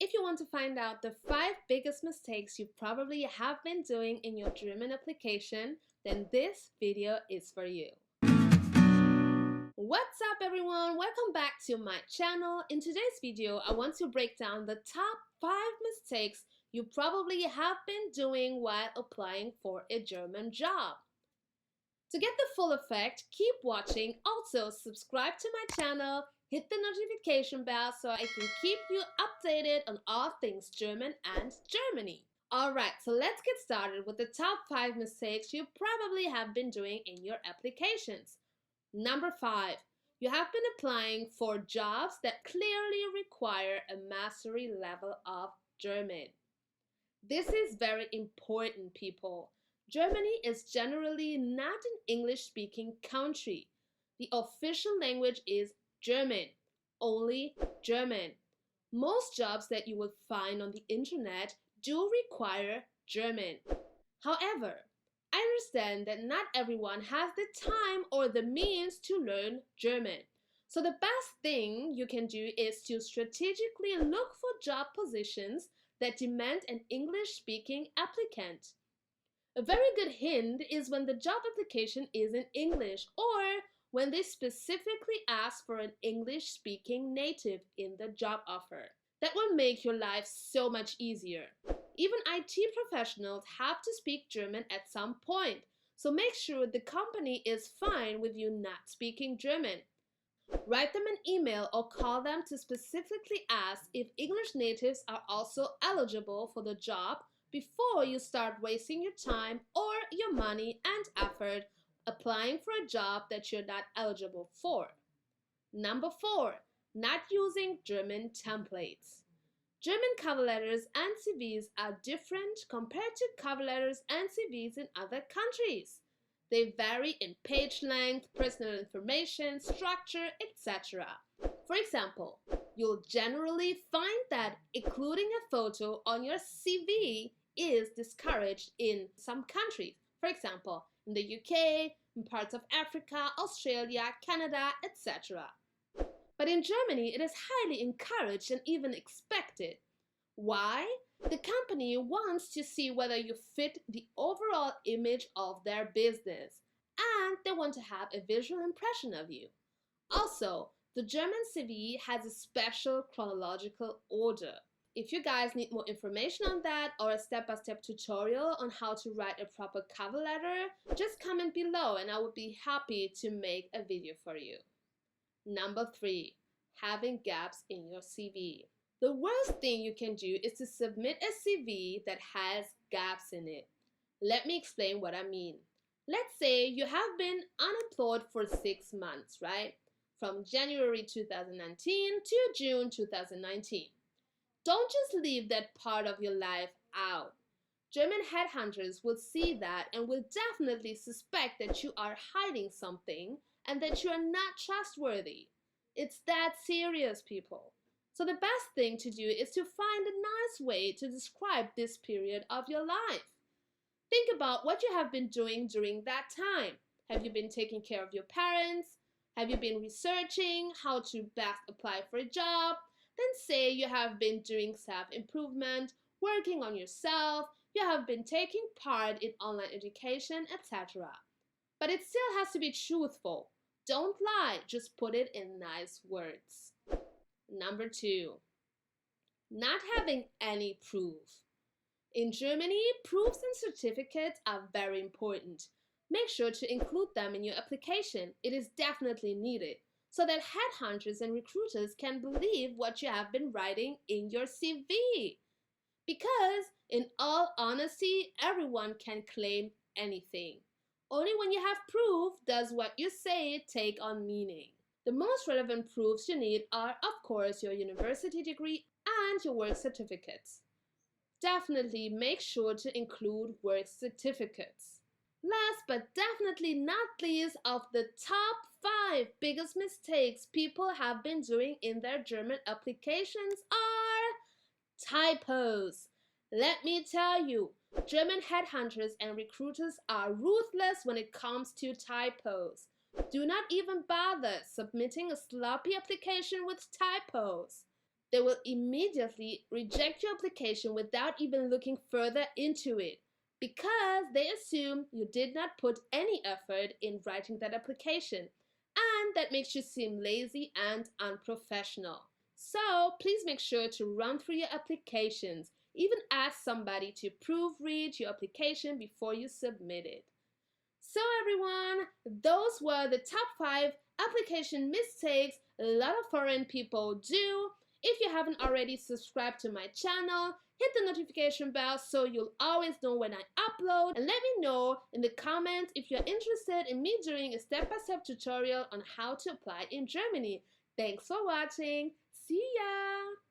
If you want to find out the 5 biggest mistakes you probably have been doing in your German application, then this video is for you. What's up everyone? Welcome back to my channel. In today's video, I want to break down the top 5 mistakes you probably have been doing while applying for a German job. To get the full effect, keep watching. Also, subscribe to my channel, hit the notification bell so I can keep you updated on all things German and Germany. Alright, so let's get started with the top 5 mistakes you probably have been doing in your applications. Number 5. You have been applying for jobs that clearly require a mastery level of German. This is very important, people. Germany is generally not an English-speaking country. The official language is German, only German. Most jobs that you will find on the internet do require German. However, I understand that not everyone has the time or the means to learn German. So the best thing you can do is to strategically look for job positions that demand an English-speaking applicant. A very good hint is when the job application is in English or when they specifically ask for an English-speaking native in the job offer. That will make your life so much easier. Even IT professionals have to speak German at some point, so make sure the company is fine with you not speaking German. Write them an email or call them to specifically ask if English natives are also eligible for the job before you start wasting your time or your money and effort applying for a job that you're not eligible for. Number 4. Not using German templates. German cover letters and CVs are different compared to cover letters and CVs in other countries. They vary in page length, personal information, structure, etc. For example, you'll generally find that including a photo on your CV is discouraged in some countries. For example, in the UK, in parts of Africa, Australia, Canada, etc. But in Germany, it is highly encouraged and even expected. Why? The company wants to see whether you fit the overall image of their business, and they want to have a visual impression of you. Also, the German CV has a special chronological order. If you guys need more information on that or a step-by-step tutorial on how to write a proper cover letter, just comment below and I would be happy to make a video for you. Number 3. Having gaps in your CV. The worst thing you can do is to submit a CV that has gaps in it. Let me explain what I mean. Let's say you have been unemployed for 6 months, right? From January 2019 to June 2019. Don't just leave that part of your life out. German headhunters will see that and will definitely suspect that you are hiding something and that you are not trustworthy. It's that serious, people. So the best thing to do is to find a nice way to describe this period of your life. Think about what you have been doing during that time. Have you been taking care of your parents? Have you been researching how to best apply for a job? Then say you have been doing self-improvement, working on yourself, you have been taking part in online education, etc. But it still has to be truthful. Don't lie, just put it in nice words. Number 2. Not having any proof. In Germany, proofs and certificates are very important. Make sure to include them in your application. It is definitely needed, so that headhunters and recruiters can believe what you have been writing in your CV. Because, in all honesty, everyone can claim anything. Only when you have proof does what you say take on meaning. The most relevant proofs you need are, of course, your university degree and your work certificates. Definitely make sure to include work certificates. Last but definitely not least of the top 5 biggest mistakes people have been doing in their German applications are typos. Let me tell you, German headhunters and recruiters are ruthless when it comes to typos. Do not even bother submitting a sloppy application with typos. They will immediately reject your application without even looking further into it because they assume you did not put any effort in writing that application, and that makes you seem lazy and unprofessional. So please make sure to run through your applications. Even ask somebody to proofread your application before you submit it. So everyone, those were the top 5 application mistakes a lot of foreign people do. If you haven't already subscribed to my channel, hit the notification bell so you'll always know when I upload, and let me know in the comments if you're interested in me doing a step-by-step tutorial on how to apply in Germany. Thanks for watching. See ya!